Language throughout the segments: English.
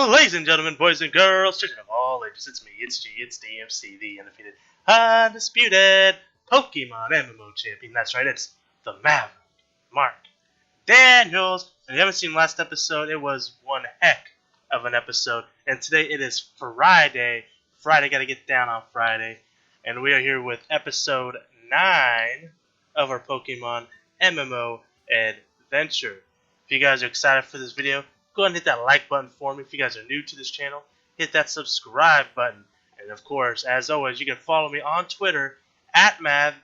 Ladies and gentlemen, boys and girls, children of all ages, it's me, it's G, it's DMC, the undefeated, undisputed Pokemon MMO champion. That's right, it's the Maverick, Mark Daniels. If you haven't seen last episode, it was one heck of an episode. And today it is Friday. Friday, gotta get down on Friday. And we are here with episode 9 of our Pokemon MMO adventure. If you guys are excited for this video, go ahead and hit that like button for me. If you guys are new to this channel, hit that subscribe button. And of course, as always, you can follow me on Twitter at MAV,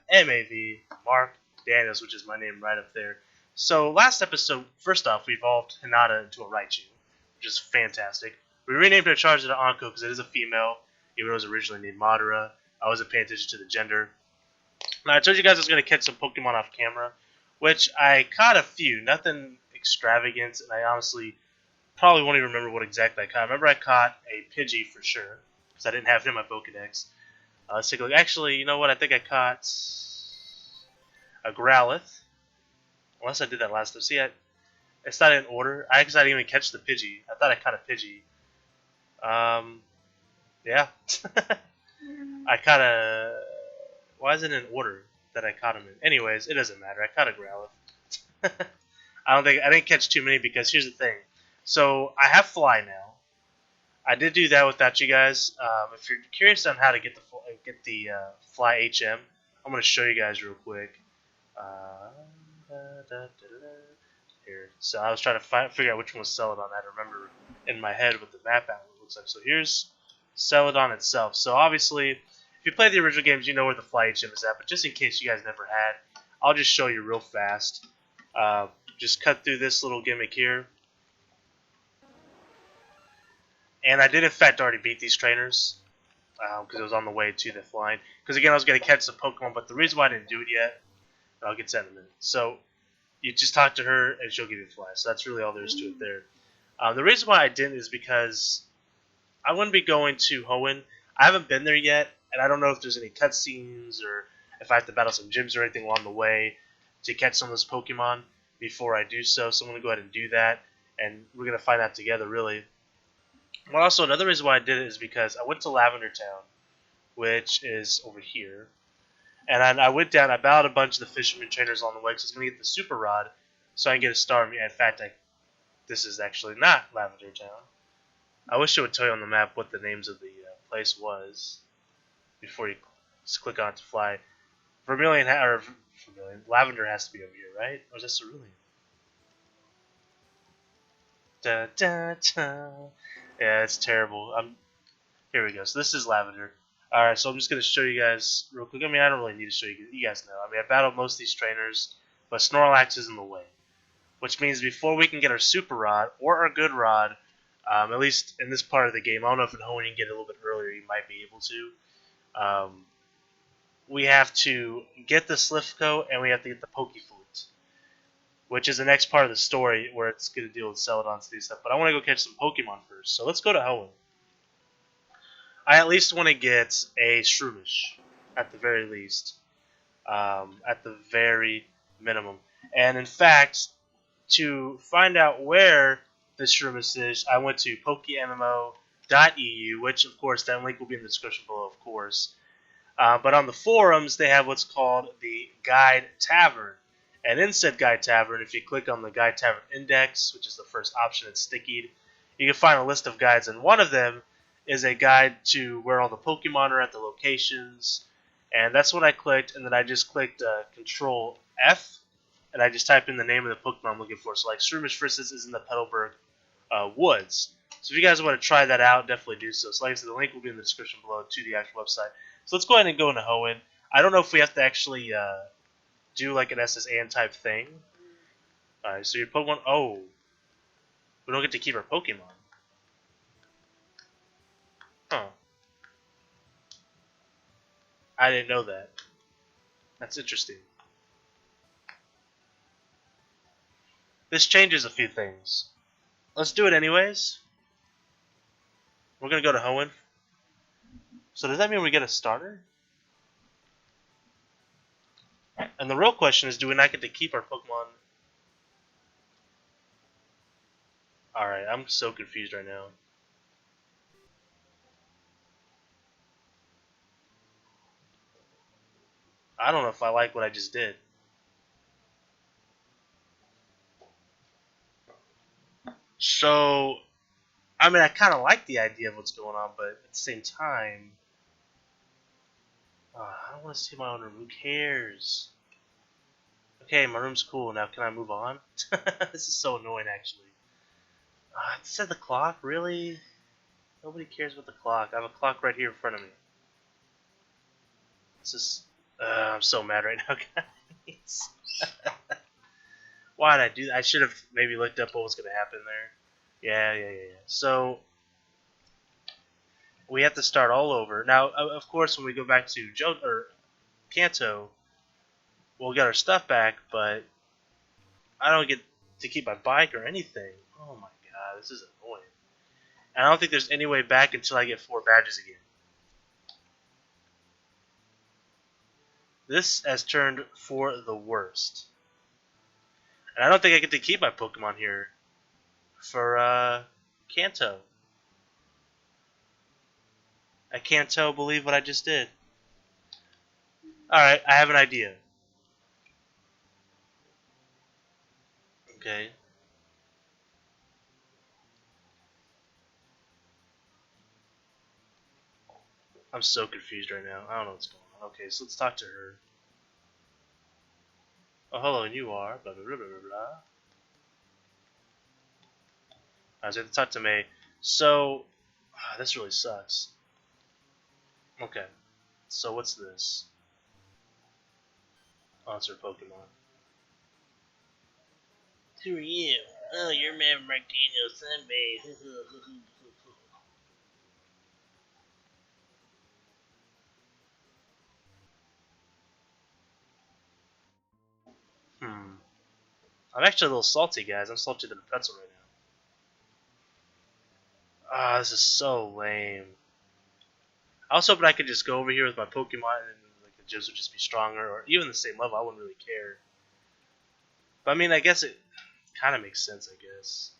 Mark Daniels, which is my name right up there. So last episode, first off, we evolved Hinata into a Raichu, which is fantastic. We renamed her Charizard to Anko because it is a female, even though it was originally named Madara. I wasn't paying attention to the gender. Now, I told you guys I was going to catch some Pokemon off camera, which I caught a few. Nothing extravagant, and I honestly probably won't even remember what exactly I caught. I remember I caught a Pidgey for sure, because I didn't have it in my Pokedex. Let's take a look. Actually, you know what? I think I caught a Growlithe. Unless I did that last time. See, it's not in order. I actually didn't even catch the Pidgey. I thought I caught a Pidgey. Yeah. I caught a... Why is it in order that I caught him in? Anyways, it doesn't matter. I caught a Growlithe. I didn't catch too many because here's the thing. So I have Fly now. I did do that without you guys. If you're curious on how to get the Fly HM, I'm going to show you guys real quick. Here. So I was trying to figure out which one was Celadon. I remember in my head what the map outlet looks like. So here's Celadon itself. So obviously, if you play the original games, you know where the Fly HM is at. But just in case you guys never had, I'll just show you real fast. Just cut through this little gimmick here. And I did, in fact, already beat these trainers because it was on the way to the flying. Because, again, I was going to catch some Pokemon, but the reason why I didn't do it yet, and I'll get to that in a minute. So, you just talk to her, and she'll give you a fly. So that's really all there is to it there. The reason why I didn't is because I wouldn't be going to Hoenn. I haven't been there yet, and I don't know if there's any cutscenes or if I have to battle some gyms or anything along the way to catch some of those Pokemon before I do so. So I'm going to go ahead and do that, and we're going to find out together, really. Well, also, another reason why I did it is because I went to Lavender Town, which is over here. And I went down, I battled a bunch of the fisherman trainers along the way because I was going to get the Super Rod so I can get a star. In fact, this is actually not Lavender Town. I wish it would tell you on the map what the names of the place was before you just click on it to fly. Lavender has to be over here, right? Or is that Cerulean? Da, da, da. Yeah, it's terrible. Here we go. So this is Lavender. Alright, so I'm just going to show you guys real quick. I mean, I don't really need to show you. You guys know. I mean, I battled most of these trainers, but Snorlax is in the way. Which means before we can get our Super Rod or our Good Rod, at least in this part of the game, I don't know if in Hoenn you can get it a little bit earlier, you might be able to. We have to get the Slifco and we have to get the Pokeflute, which is the next part of the story where it's going to deal with Celadons and do stuff. But I want to go catch some Pokemon first. So let's go to Hoenn. I at least want to get a Shroomish, at the very least. At the very minimum. And in fact, to find out where this Shroomish is, I went to PokeMMO.eu, which of course that link will be in the description below, of course. But on the forums, they have what's called the Guide Tavern. And in said Guide Tavern, if you click on the Guide Tavern Index, which is the first option, it's stickied, you can find a list of guides, and one of them is a guide to where all the Pokemon are at the locations, and that's what I clicked, and then I just clicked Control F, and I just typed in the name of the Pokemon I'm looking for. So like Shroomish, for instance, is in the Petalburg Woods. So if you guys want to try that out, definitely do so. So like I said, the link will be in the description below to the actual website. So let's go ahead and go into Hoenn. I don't know if we have to actually do like an SSN type thing. Alright, so your Pokemon... Oh. We don't get to keep our Pokemon. Huh. I didn't know that. That's interesting. This changes a few things. Let's do it anyways. We're going to go to Hoenn. So does that mean we get a starter? And the real question is, do we not get to keep our Pokemon? Alright, I'm so confused right now. I don't know if I like what I just did. So, I mean, I kind of like the idea of what's going on, but at the same time, I don't want to see my own room. Who cares? Okay, my room's cool. Now, can I move on? This is so annoying, actually. It said the clock? Really? Nobody cares about the clock. I have a clock right here in front of me. This is... I'm so mad right now, guys. Why did I do that? I should have maybe looked up what was going to happen there. Yeah. So, we have to start all over. Now, of course, when we go back to Kanto, we'll get our stuff back, but I don't get to keep my bike or anything. Oh my god, this is annoying. And I don't think there's any way back until I get 4 badges again. This has turned for the worst. And I don't think I get to keep my Pokemon here for Kanto. I can't believe what I just did. Alright, I have an idea. Okay. I'm so confused right now. I don't know what's going on. Okay, so let's talk to her. Oh, hello, and you are. Blah, blah, blah, blah, blah. I was going to talk to May. So, this really sucks. Okay. So, what's this? Oh, it's her Pokemon. Who are you? Oh, you're Mav Martino, Sunbay. I'm actually a little salty, guys. I'm saltier than a pretzel right now. This is so lame. I was hoping I could just go over here with my Pokemon and like the gyms would just be stronger, or even the same level. I wouldn't really care. But I mean, I guess it kind of makes sense. I guess.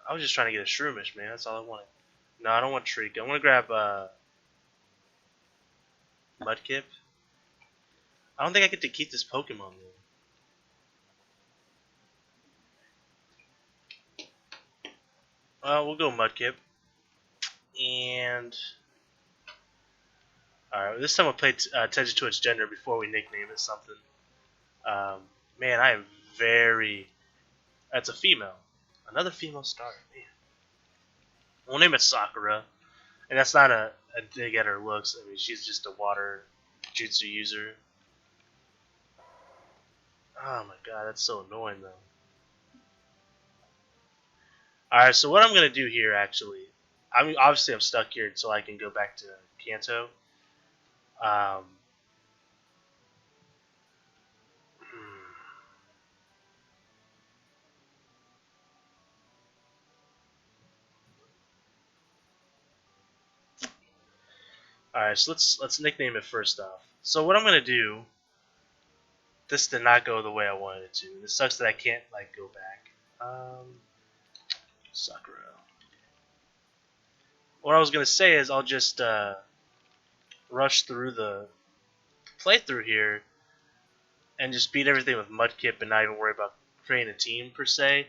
I was just trying to get a Shroomish, man. That's all I wanted. No, I don't want Shriek. I want to grab Mudkip. I don't think I get to keep this Pokemon though. We'll go Mudkip. And alright, this time we'll pay attention to its gender before we nickname it something. Man, I am very... That's a female. Another female star. Man. We'll name it Sakura. And that's not a dig at her looks. I mean, she's just a water jutsu user. Oh my god, that's so annoying though. Alright, so what I'm going to do here actually, I mean, obviously I'm stuck here until I can go back to Kanto. Alright, so let's nickname it first off. So what I'm going to do, this did not go the way I wanted it to. It sucks that I can't like go back. Sakura. What I was going to say is I'll just rush through the playthrough here and just beat everything with Mudkip and not even worry about creating a team per se.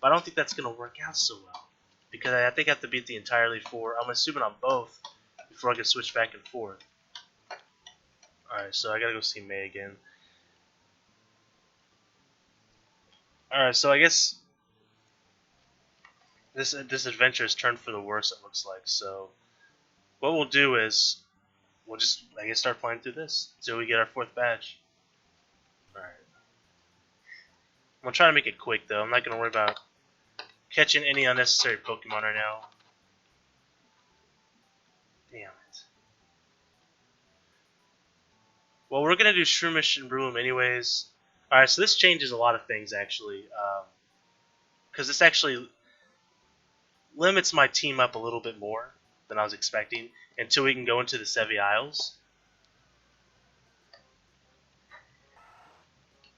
But I don't think that's going to work out so well. Because I think I have to beat the entirely 4. I'm assuming on both before I can switch back and forth. Alright, so I gotta go see May again. Alright, so I guess this adventure has turned for the worse, it looks like. So what we'll do is we'll just, I guess, start playing through this until we get our 4th badge. Alright. I'm gonna try to make it quick though. I'm not gonna worry about catching any unnecessary Pokemon right now. Damn it. Well, we're gonna do Shroomish and Broom anyways. Alright, so this changes a lot of things actually. Because this actually limits my team up a little bit more than I was expecting until we can go into the Sevi Isles.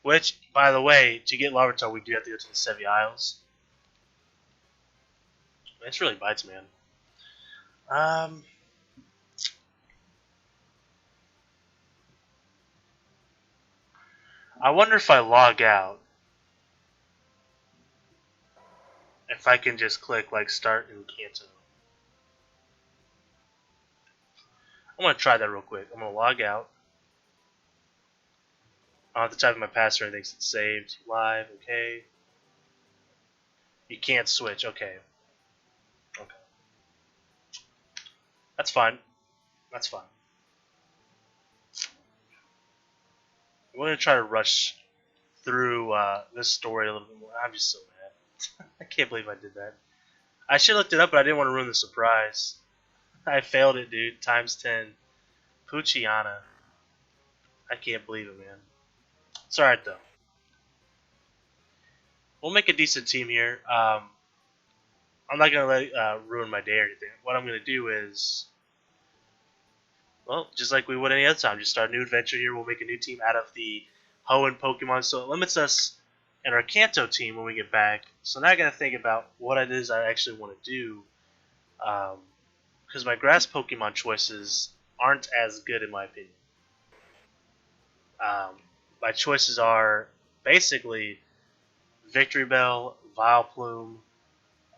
Which, by the way, to get Larvitar, we do have to go to the Sevi Isles. This really bites, man. I wonder if I log out, if I can just click like start in Kanto. I'm gonna try that real quick. I'm gonna log out. I don't have to type in my password or anything. It's saved live. Okay. You can't switch. Okay. Okay. That's fine. That's fine. We're gonna try to rush through this story a little bit more. I'm just so mad. I can't believe I did that. I should have looked it up, but I didn't want to ruin the surprise. I failed it, dude. Times 10. Pucciana. I can't believe it, man. It's alright, though. We'll make a decent team here. I'm not going to let it ruin my day or anything. What I'm going to do is, well, just like we would any other time, just start a new adventure here. We'll make a new team out of the Hoenn Pokemon, so it limits us and our Kanto team when we get back. So now I got to think about what it is I actually want to do. Because my grass Pokemon choices aren't as good in my opinion. My choices are basically Victory Bell, Vileplume,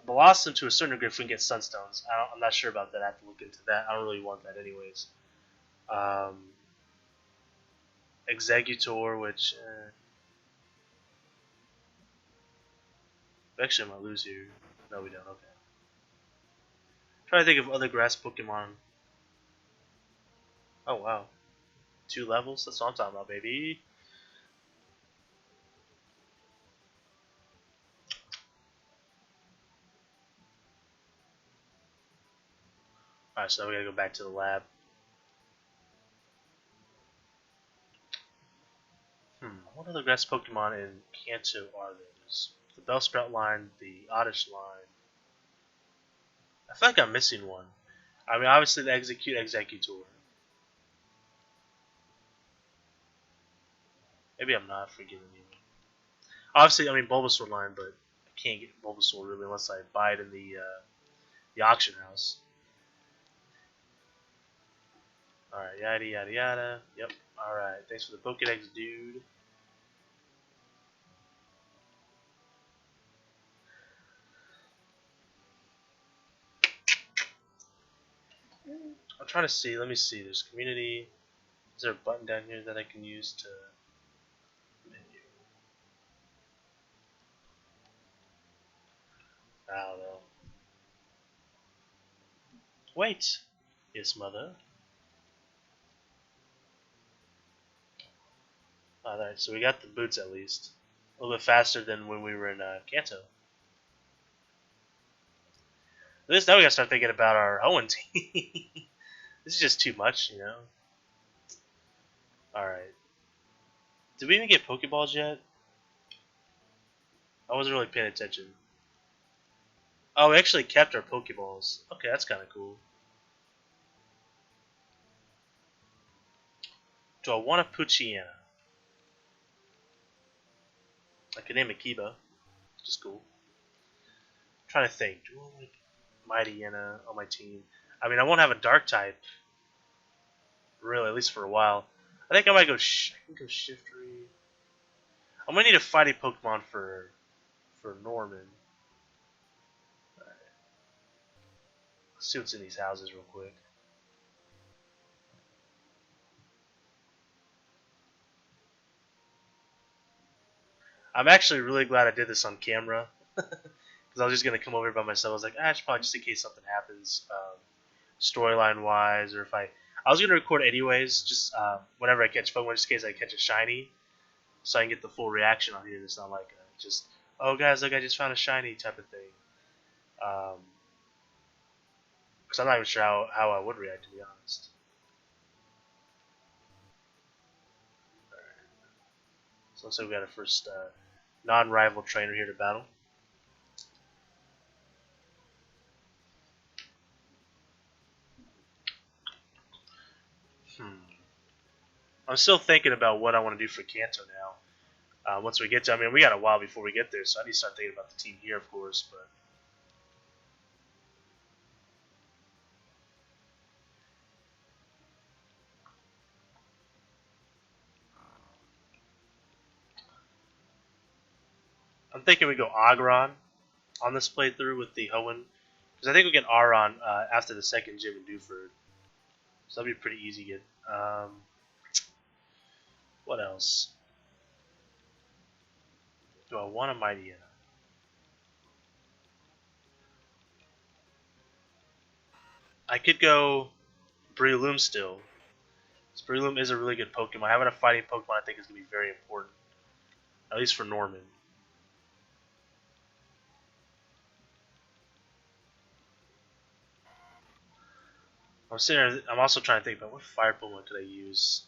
Blossom to a certain degree if we can get Sunstones. I'm not sure about that. I have to look into that. I don't really want that anyways. Executor, which we actually might lose here. No, we don't. Okay. Trying to think of other grass Pokemon. Oh wow, 2 levels. That's what I'm talking about, baby. All right, so now we gotta go back to the lab. What other grass Pokemon in Kanto are there? There's the Bellsprout line, the Oddish line. I feel like I'm missing one. I mean, obviously the Executor. Maybe I'm not forgetting anyone. Obviously, I mean Bulbasaur line, but I can't get Bulbasaur really unless I buy it in the auction house. All right, yada yada yada. Yep. All right. Thanks for the Pokédex, dude. I'm trying to see. Let me see. There's community. Is there a button down here that I can use to menu? I don't know. Wait. Yes, mother. Alright, so we got the boots at least. A little bit faster than when we were in Kanto. This now we gotta start thinking about our Hoenn team. This is just too much, you know. Alright. Did we even get Pokeballs yet? I wasn't really paying attention. Oh, we actually kept our Pokeballs. Okay, that's kind of cool. Do I want a Poochyena? I can name a Kiba, which is cool. I'm trying to think. Do I want Mightyena on my team? I mean, I won't have a Dark type, really, at least for a while. I think I might go. I can go Shiftry. I'm gonna need a fighting Pokemon for Norman. Right. Let's see what's in these houses real quick. I'm actually really glad I did this on camera because I was just gonna come over here by myself. I was like, I should probably just in case something happens, storyline wise, or if I was gonna record anyways, just whenever I catch Pokemon, just in case I catch a shiny, so I can get the full reaction on here. It's not like just oh guys, look, I just found a shiny type of thing. Because I'm not even sure how I would react, to be honest. So looks like we got our first non-rival trainer here to battle. I'm still thinking about what I want to do for Kanto now. Once we get to, I mean, we got a while before we get there, so I need to start thinking about the team here, of course. But I'm thinking we go Agron on this playthrough with the Hoenn, because I think we get Aron after the second gym in Dewford. So that'd be pretty easy to get. What else? Do I want a Mighty? I could go Breloom still. Breloom is a really good Pokemon. Having a fighting Pokemon I think is going to be very important. At least for Norman. I'm also trying to think about what fire Pokemon could I use.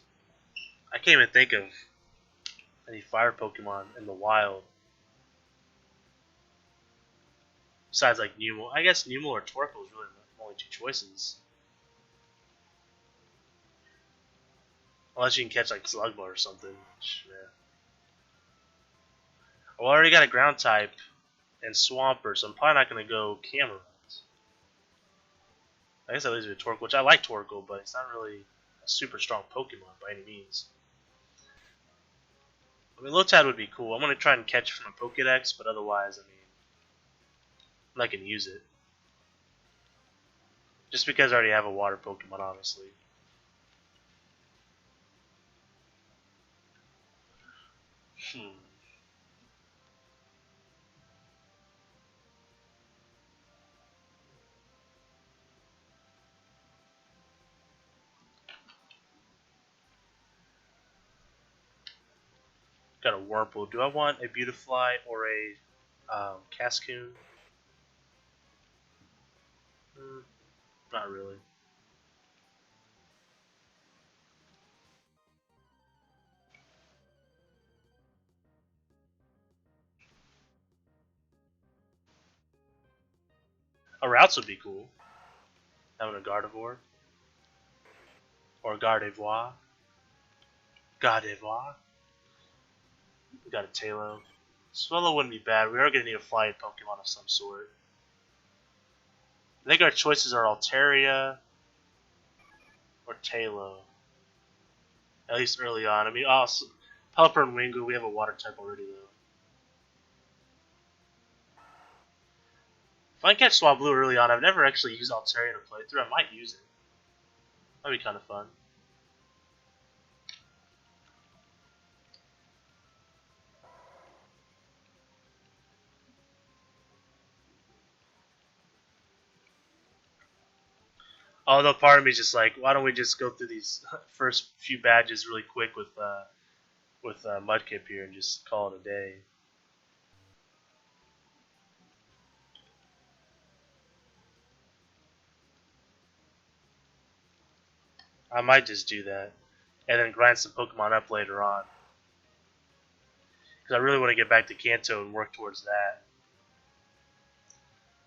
I can't even think of any fire Pokemon in the wild. Besides like Numel. I guess Numel or Torkoal is really the only two choices. Unless you can catch like Slugma or something. Yeah. Well, I already got a ground type and Swampert, so I'm probably not going to go Camerupt. I guess that leaves me with Torkoal, which I like Torkoal, but it's not really a super strong Pokemon by any means. I mean, Lotad would be cool. I'm going to try and catch it from a Pokedex, but otherwise, I mean, I'm not going to use it. Just because I already have a water Pokemon, honestly. Got a Wurmple. Do I want a Beautifly or a Cascoon? Not really. A Routes would be cool. Having a Gardevoir. Or a Gardevoir. Gardevoir. We got a Tailo. Swallow wouldn't be bad. We are going to need a flying Pokemon of some sort. I think our choices are Altaria or Tailo. At least early on. I mean, also, Pelipper and Wingull, we have a water type already, though. If I can catch Swablu early on, I've never actually used Altaria in a playthrough. I might use it. That'd be kind of fun. Although part of me is just like, why don't we just go through these first few badges really quick with Mudkip here and just call it a day. I might just do that. And then grind some Pokemon up later on. Because I really want to get back to Kanto and work towards that.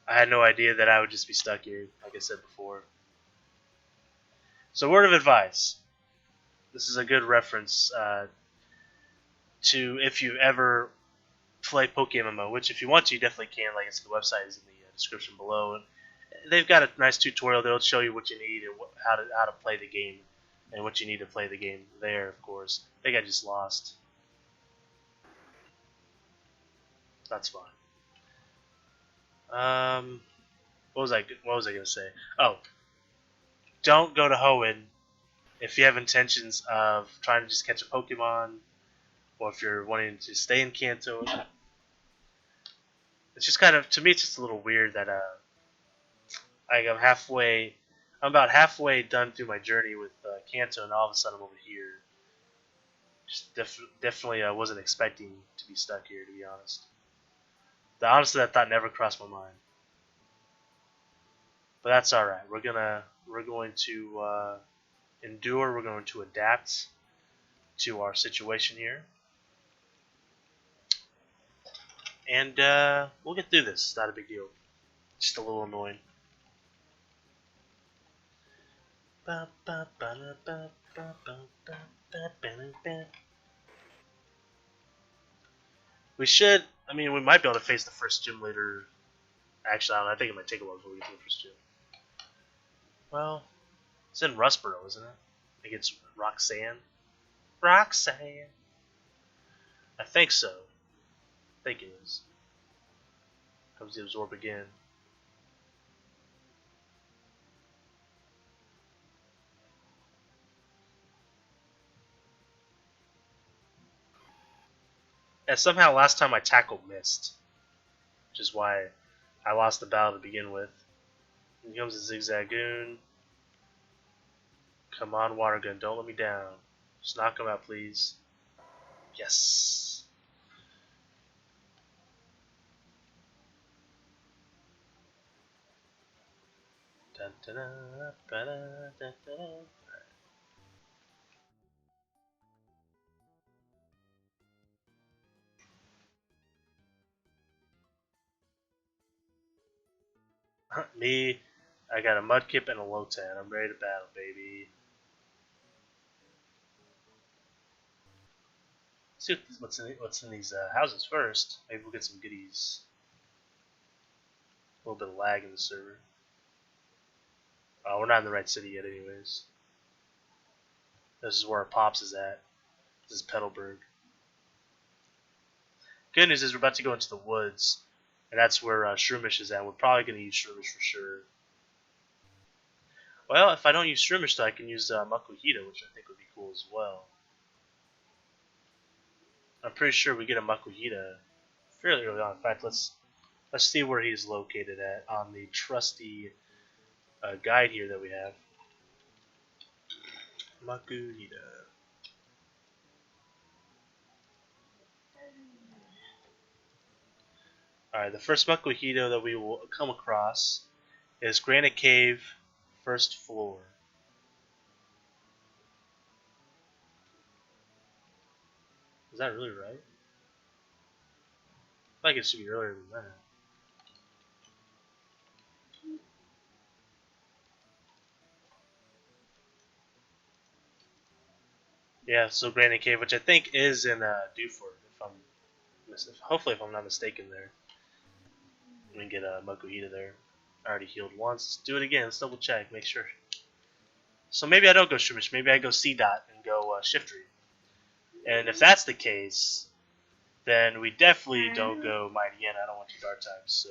I had no idea that I would just be stuck here, like I said before. So, word of advice. This is a good reference to if you ever play PokeMMO, which if you want to, you definitely can. Like I said, the website is in the description below. And they've got a nice tutorial that'll show you what you need and how to play the game and what you need to play the game there, of course. I think I just lost. That's fine. What was I gonna say? Oh, don't go to Hoenn if you have intentions of trying to just catch a Pokemon, or if you're wanting to stay in Kanto. It's just kind of, to me, it's just a little weird that I'm about halfway done through my journey with Kanto, and all of a sudden I'm over here. Just definitely I wasn't expecting to be stuck here, to be honest. Honestly, that thought never crossed my mind. But that's all right. We're going to endure. We're going to adapt to our situation here, and we'll get through this. It's not a big deal. Just a little annoying. We should. I mean, we might be able to face the first gym later. Actually, I don't know. I think it might take a while before we get to the first gym. Well, it's in Rustboro, isn't it? I think it's Roxanne. Roxanne. I think so. I think it is. Comes the absorb again. And somehow last time my tackle missed, which is why I lost the battle to begin with. Here comes the Zigzagoon. Come on, Water Gun, don't let me down. Just knock him out, please. Yes. Dun, dun, dun, dun, dun, dun, dun. Me, I got a Mudkip and a Lotan. I'm ready to battle, baby. Let's see what's in these houses first. Maybe we'll get some goodies. A little bit of lag in the server. We're not in the right city yet, anyways. This is where our Pops is at. This is Petalburg. Good news is we're about to go into the woods, and that's where Shroomish is at. We're probably going to use Shroomish for sure. Well, if I don't use Shroomish, though, I can use Makuhita, which I think would be cool as well. I'm pretty sure we get a Makuhita fairly early on. In fact, let's see where he's located at on the trusty guide here that we have. Makuhita. Alright, the first Makuhita that we will come across is Granite Cave, first floor. Is that really right? I feel like it should be earlier than that. Yeah, so Granite Cave, which I think is in Dewford, hopefully if I'm not mistaken there. We can get a Makuhita there. I already healed once. Let's do it again. Let's double check, make sure. So maybe I don't go Shroomish. Maybe I go C-Dot and go Shiftry. And if that's the case, then we definitely don't go Mighty Yen. I don't want your Dark types, so.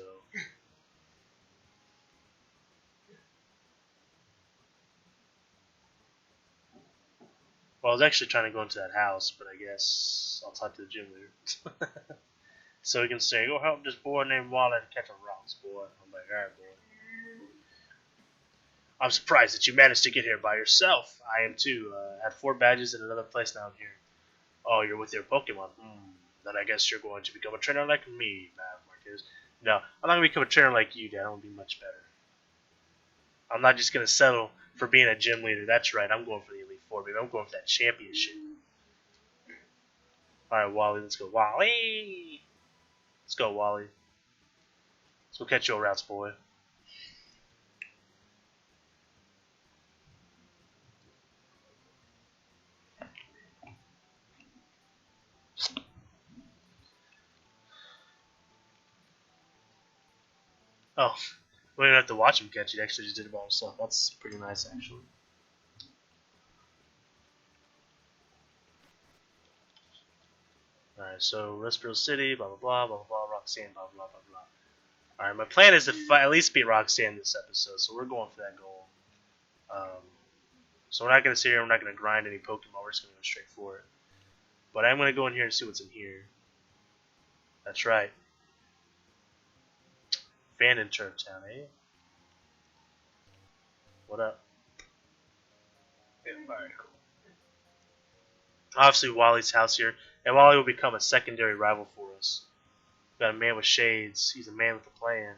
Well, I was actually trying to go into that house, but I guess I'll talk to the gym leader. So he can say, go help this boy named Wally to catch a rocks, boy. I'm like, alright, boy. I'm surprised that you managed to get here by yourself. I am too. I had 4 badges in another place down here. Oh, you're with your Pokemon. Then I guess you're going to become a trainer like me, Matt Marquez. No, I'm not going to become a trainer like you, Dad. I'm going to be much better. I'm not just going to settle for being a gym leader. That's right. I'm going for the Elite Four, baby. I'm going for that championship. Alright, Wally. Let's go. Wally! Let's go, Wally. Let's go catch your routes, boy. Oh, we didn't have to watch him catch it. He actually just did it by himself. That's pretty nice, actually. Alright, so Rustboro City, blah, blah, blah, blah, blah, Roxanne, blah, blah, blah, blah. Alright, my plan is to at least beat Roxanne this episode, so we're going for that goal. So we're not going to sit here, we're not going to grind any Pokemon, we're just going to go straight for it. But I'm going to go in here and see what's in here. That's right. Fandon Turf Town, eh? What up? Very cool. Obviously, Wally's house here, and Wally will become a secondary rival for us. Got a man with shades. He's a man with a plan.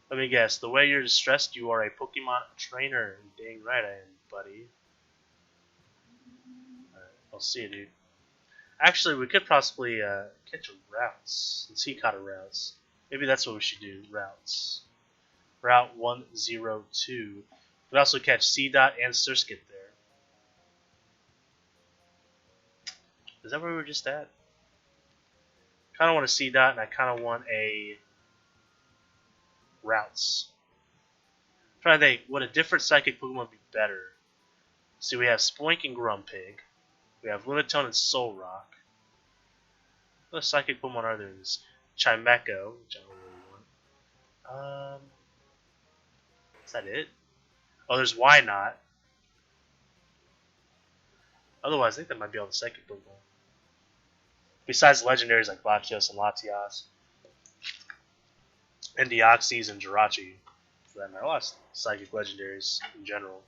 Let me guess. The way you're distressed, you are a Pokemon trainer. Dang right I am, buddy. Alright, I'll see you, dude. Actually, we could possibly catch a routes. Since he caught a routes. Maybe that's what we should do. Routes. Route 102. We could also catch C-Dot and Surskit there. Is that where we were just at? Kind of want a C-Dot, and I kind of want a routes. I'm trying to think, would a different psychic Pokemon would be better? See, we have Spoink and Grumpig. We have Lunatone and Solrock. What psychic Pokemon are there in this? Chimecho, which I don't really want. Is that it? Oh, there's why not. Otherwise, I think that might be all the second Pokemon. Besides legendaries like Latios and Latias, and Deoxys and Jirachi. For that matter, a lot of psychic legendaries in general.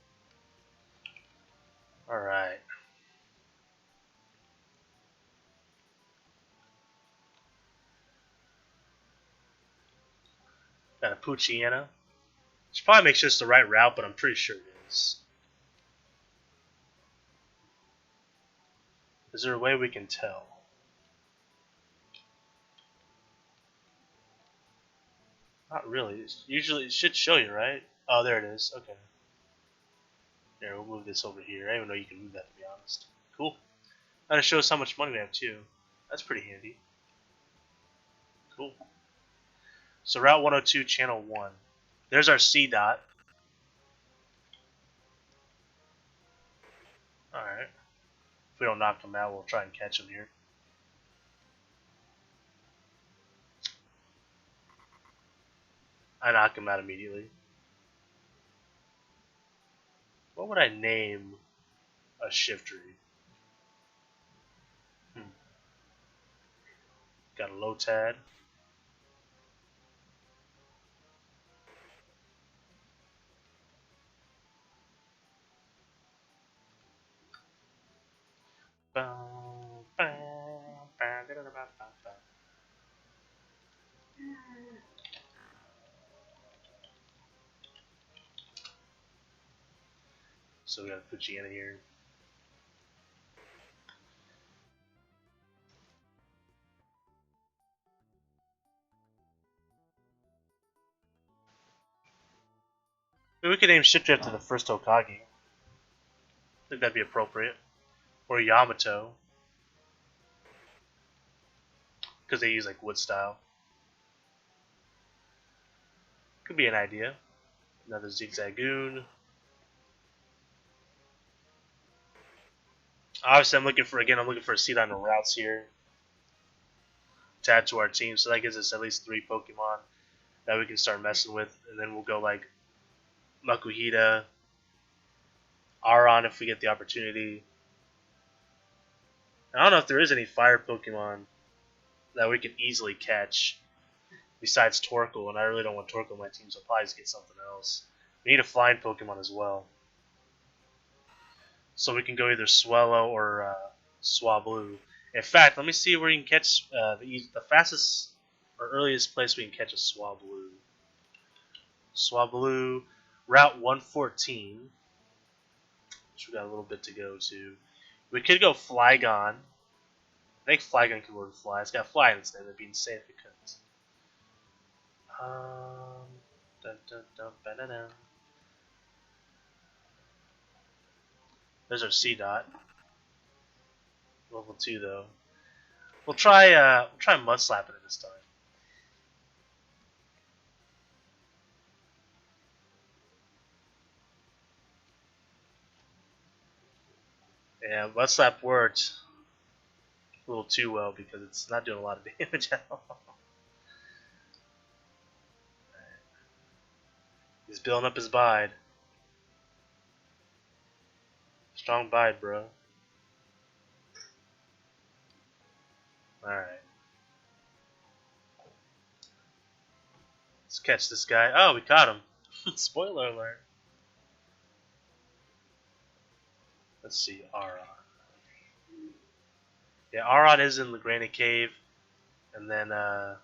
Alright. Got a Poochyena. Should probably make sure it's the right route, but I'm pretty sure it is. Is there a way we can tell? Not really. Usually it should show you, right? Oh, there it is. Okay. Here, we'll move this over here. I didn't even know you can move that, to be honest. Cool. And it shows how much money we have, too. That's pretty handy. Cool. So Route 102, Channel 1. There's our C dot. Alright. If we don't knock him out, we'll try and catch him here. I knock him out immediately. What would I name a Shiftry? Got a Lotad. So we got a Poochyena here. Maybe we could name Shiftry after the first Hokage. I think that'd be appropriate. Or Yamato. Because they use like wood style. Could be an idea. Another Zigzagoon. Obviously, I'm looking for a seed on the routes here to add to our team. So that gives us at least 3 Pokemon that we can start messing with. And then we'll go like Makuhita, Aron if we get the opportunity. I don't know if there is any fire Pokemon that we can easily catch besides Torkoal, and I really don't want Torkoal on my team, so I'll probably just get something else. We need a flying Pokemon as well. So we can go either Swellow or Swablu. In fact, let me see where you can catch the fastest or earliest place we can catch a Swablu. Swablu, Route 114, which we got a little bit to go to. We could go Flygon. I think Flygon could learn Fly. It's got Fly in its name. That'd be insane if it couldn't. Dun, dun, dun, ba-da-dun. There's our C dot. Level 2 though. We'll try Mud Slapping it this time. Yeah, Mud Slap worked a little too well because it's not doing a lot of damage at all. He's building up his bide. Strong bide, bro. Alright. Let's catch this guy. Oh, we caught him. Spoiler alert. Let's see, Aron. Yeah, Aron is in the Granite Cave. And then, what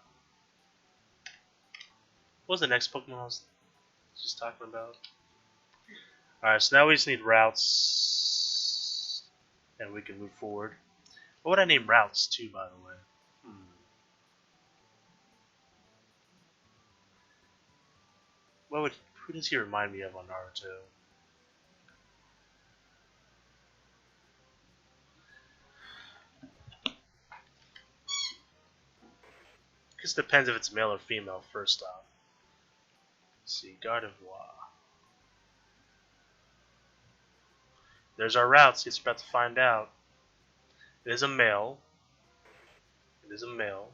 was the next Pokemon I was just talking about? Alright, so now we just need routes. And we can move forward. What would I name routes too, by the way? Who does he remind me of on Naruto? Just depends if it's male or female, first off. Let's see, Gardevoir. There's our routes, he's about to find out. It is a male. It is a male.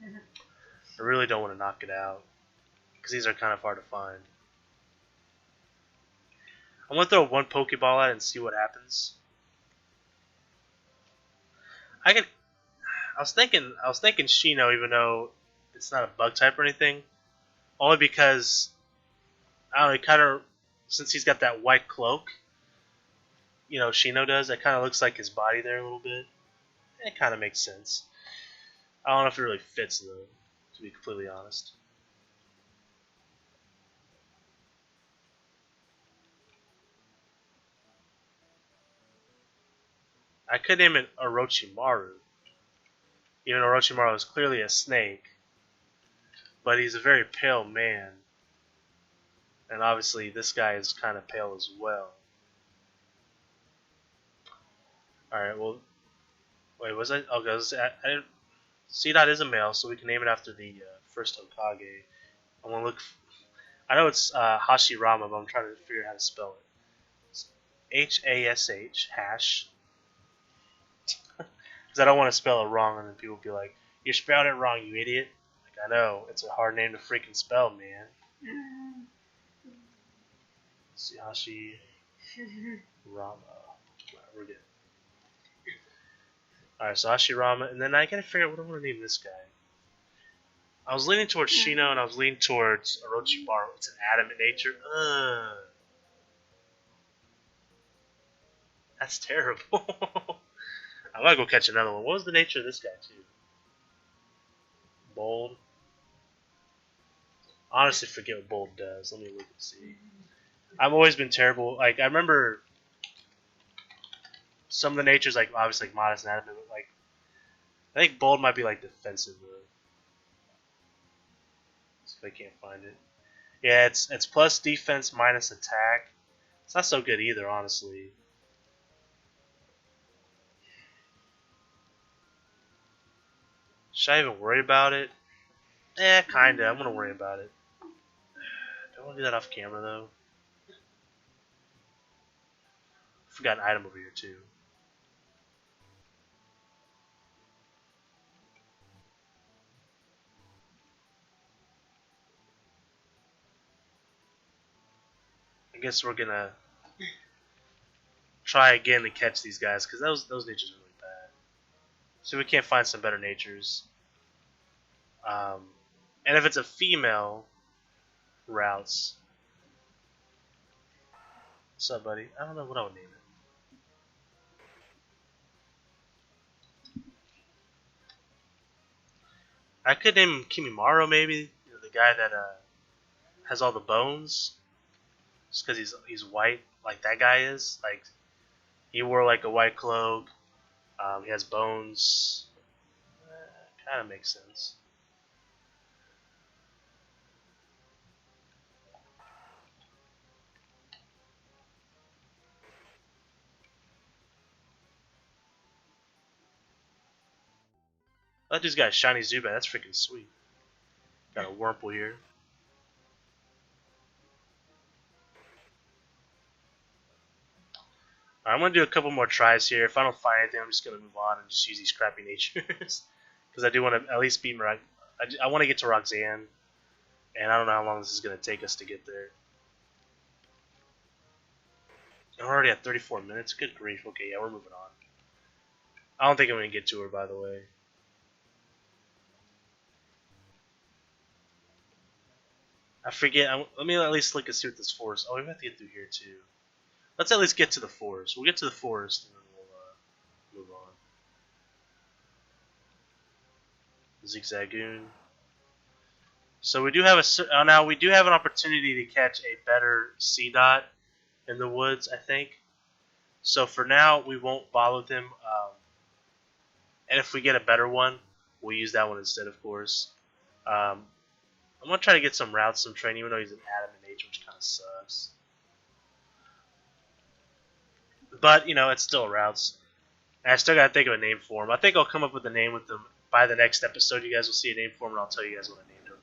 I really don't want to knock it out. because these are kind of hard to find. I'm gonna throw one Pokeball at it and see what happens. I could. I was thinking Shino, even though it's not a bug type or anything, only because I don't know. It kind of, since he's got that white cloak, Shino does. It kind of looks like his body there a little bit. It kind of makes sense. I don't know if it really fits though, to be completely honest. I could name it Orochimaru. Even Orochimaru is clearly a snake, but he's a very pale man. And obviously this guy is kind of pale as well. Alright, well, wait, was I? Okay, C-Dot is a male, so we can name it after the first Hokage. I'm gonna look. I know it's Hashirama, but I'm trying to figure out how to spell it. It's Hash, hash. Because I don't want to spell it wrong, and then people will be like, "You spelled it wrong, you idiot." Like, I know, it's a hard name to freaking spell, man. Let's see, Hashirama. We're good. Alright, so Hashirama, and then I gotta figure out what I want to name this guy. I was leaning towards Shino, and I was leaning towards Orochimaru. It's an adamant nature. That's terrible. I might go catch another one. What was the nature of this guy, too? Bold. Honestly, forget what bold does. Let me look and see. I've always been terrible. Like, I remember some of the natures, like, obviously, like, modest and adamant, but, like, I think bold might be, like, defensive, though. See if I can't find it. Yeah, it's plus defense minus attack. It's not so good either, honestly. Should I even worry about it? Kinda. I'm gonna worry about it. Don't want to do that off camera, though. Forgot an item over here, too. I guess we're gonna try again to catch these guys, because those natures are really bad. So we can't find some better natures. And if it's a female, routes. What's up, buddy? I don't know what I would name it. I could name him Kimimaro, maybe. The guy that has all the bones. Just because he's white, like that guy is. Like, he wore like a white cloak. He has bones. Kind of makes sense. That dude's got a shiny Zubat. That's freaking sweet. Got a Wurmple here. Right, I'm going to do a couple more tries here. If I don't find anything, I'm just going to move on and just use these crappy natures. Because I do want to at least beat I want to get to Roxanne. And I don't know how long this is going to take us to get there. I'm already at 34 minutes. Good grief. Okay, yeah, we're moving on. I don't think I'm going to get to her, by the way. I forget. Let me at least look and see what this forest. Oh, we have to get through here, too. Let's at least get to the forest. We'll get to the forest, and then we'll move on. Zigzagoon. So we do have now we do have an opportunity to catch a better C-Dot in the woods, I think. So for now, we won't bother with him. And if we get a better one, we'll use that one instead, of course. I'm going to try to get some routes, some training, even though he's an adamant nature, which kind of sucks. But, it's still routes. And I still got to think of a name for him. I think I'll come up with a name with them by the next episode. You guys will see a name for him, and I'll tell you guys what I named him.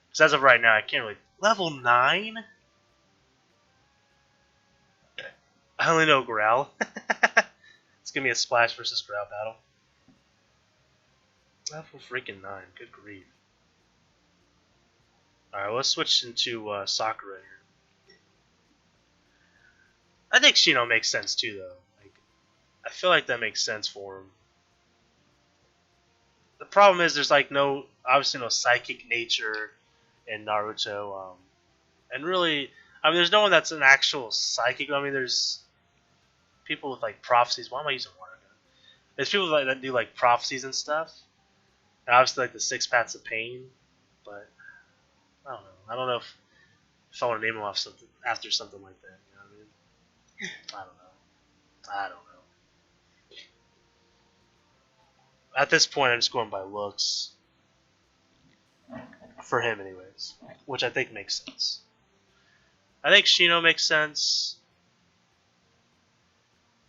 Because as of right now, I can't really... Level 9? I only know Growl. It's going to be a Splash versus Growl battle. Level freaking 9. Good grief. Alright, let's switch into Sakura here. I think Shino makes sense too, though. Like, I feel like that makes sense for him. The problem is there's like obviously no psychic nature in Naruto, and really, I mean, there's no one that's an actual psychic. I mean, there's people with like prophecies. Why am I using water gun? There's people that do like prophecies and stuff. And obviously, like the six paths of pain, but I don't know. I don't know if I want to name them off something after something like that. You know what I mean? I don't know. I don't know. At this point, I'm just going by looks for him, anyways, which I think makes sense. I think Shino makes sense.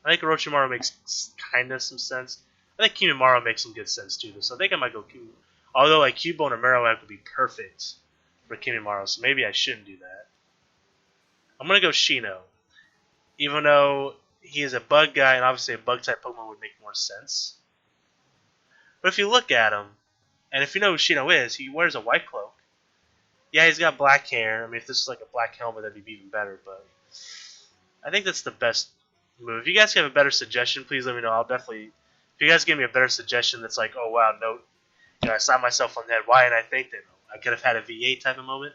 I think Orochimaru makes kind of some sense. I think Kimimaro makes some good sense too. So I think I might go Kimimaro. Although like Cubone and Marowak would be perfect for Kimimaro, so maybe I shouldn't do that. I'm gonna go Shino, even though he is a bug guy and obviously a bug type Pokemon would make more sense. But if you look at him, and if you know who Shino is, he wears a white cloak. Yeah, he's got black hair. I mean, if this is like a black helmet, that'd be even better. But I think that's the best move. If you guys have a better suggestion, please let me know. I'll definitely. If you guys give me a better suggestion that's like, oh wow, no, I slapped myself on the head. Why didn't I think that? I could have had a V8 type of moment.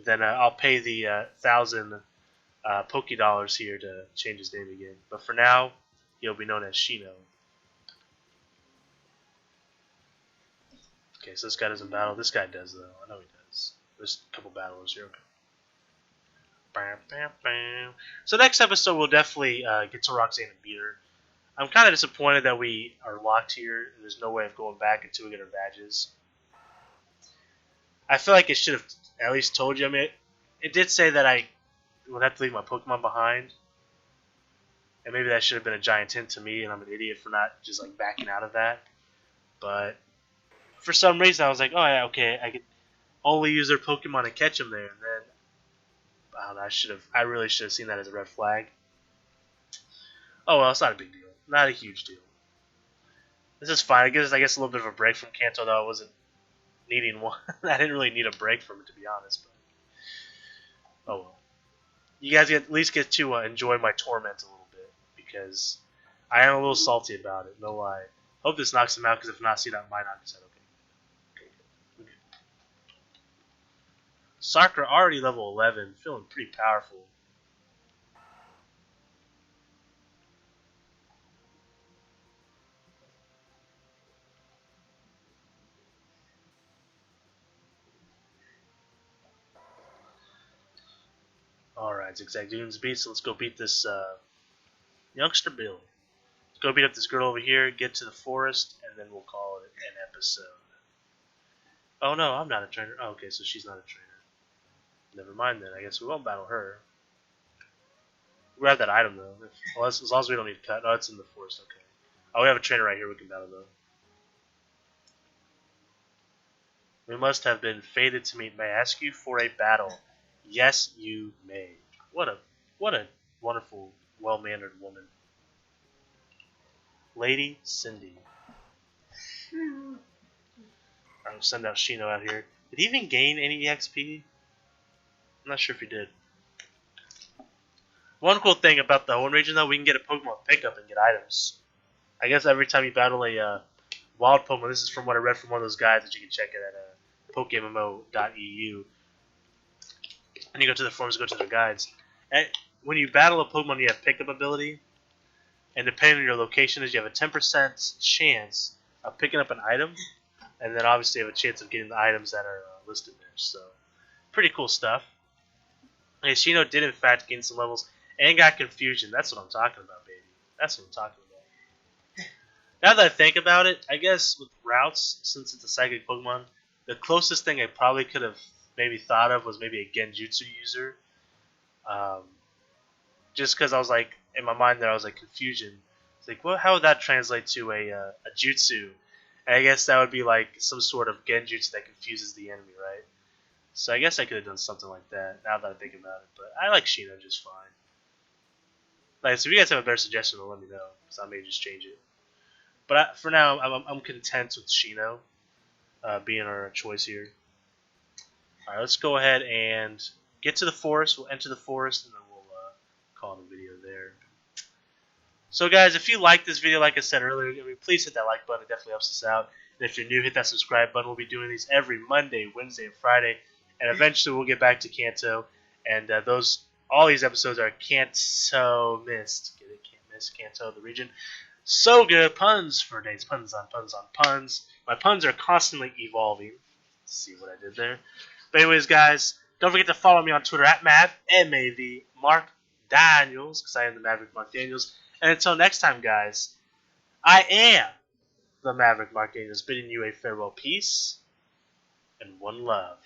Then I'll pay the 1,000 Poke Dollars here to change his name again. But for now, he'll be known as Shino. Okay, so this guy doesn't battle. This guy does, though. I know he does. There's a couple battlers here. Okay. Bam, bam, bam. So next episode, we'll definitely get to Roxanne and beat her. I'm kind of disappointed that we are locked here. There's no way of going back until we get our badges. I feel like it should have at least told you. I mean, it did say that I would have to leave my Pokemon behind. And maybe that should have been a giant hint to me, and I'm an idiot for not just like backing out of that. But for some reason, I was like, oh yeah, okay, I could only use their Pokemon and catch them there. And then, I don't know, I really should have seen that as a red flag. Oh well, it's not a big deal. Not a huge deal. This is fine. It gives us, I guess, a little bit of a break from Kanto, though I wasn't needing one. I didn't really need a break from it, to be honest. But oh well. You guys at least get to enjoy my torment a little bit, because I am a little salty about it, no lie. Hope this knocks him out, because if not, see that might knock his head. Okay. Sakura already level 11, feeling pretty powerful. Alright, Zigzag Dunes beat, so let's go beat this youngster Bill. Let's go beat up this girl over here, get to the forest, and then we'll call it an episode. Oh no, I'm not a trainer. Oh, okay, so she's not a trainer. Never mind then, I guess we won't battle her. We have that item though. As long as we don't need to cut. Oh, it's in the forest, okay. Oh, we have a trainer right here we can battle though. We must have been fated to meet. May I ask you for a battle? Yes, you may. What a wonderful, well-mannered woman. Lady Cindy. I'll send out Shino out here. Did he even gain any EXP? I'm not sure if he did. One cool thing about the Hoenn region, though, we can get a Pokemon pickup and get items. I guess every time you battle a wild Pokemon, this is from what I read from one of those guides that you can check it at PokeMMO.eu. And you go to the forums, go to their guides. And when you battle a Pokemon, you have pickup ability. And depending on your location, you have a 10% chance of picking up an item. And then obviously you have a chance of getting the items that are listed there. So, pretty cool stuff. And Shino did in fact gain some levels and got confusion. That's what I'm talking about, baby. That's what I'm talking about. Now that I think about it, I guess with routes, since it's a psychic Pokemon, the closest thing I probably could have maybe thought of was maybe a Genjutsu user. Just because I was like, in my mind there, I was like, confusion. It's like, well, how would that translate to a jutsu? And I guess that would be like some sort of Genjutsu that confuses the enemy, right? So I guess I could have done something like that, now that I think about it. But I like Shino just fine. Like, so if you guys have a better suggestion, let me know, because I may just change it. But for now, I'm content with Shino being our choice here. Alright, let's go ahead and get to the forest. We'll enter the forest, and then we'll call it a video there. So guys, if you like this video, like I said earlier, please hit that like button. It definitely helps us out. And if you're new, hit that subscribe button. We'll be doing these every Monday, Wednesday, and Friday. And eventually we'll get back to Kanto. And all these episodes are Kanto missed. Get it? Can't miss Kanto, the region. So good. Puns for days. Puns on puns on puns. My puns are constantly evolving. Let's see what I did there. But anyways, guys, don't forget to follow me on Twitter at Mav, M-A-V, Mark Daniels, because I am the Maverick Mark Daniels. And until next time, guys, I am the Maverick Mark Daniels, bidding you a farewell peace and one love.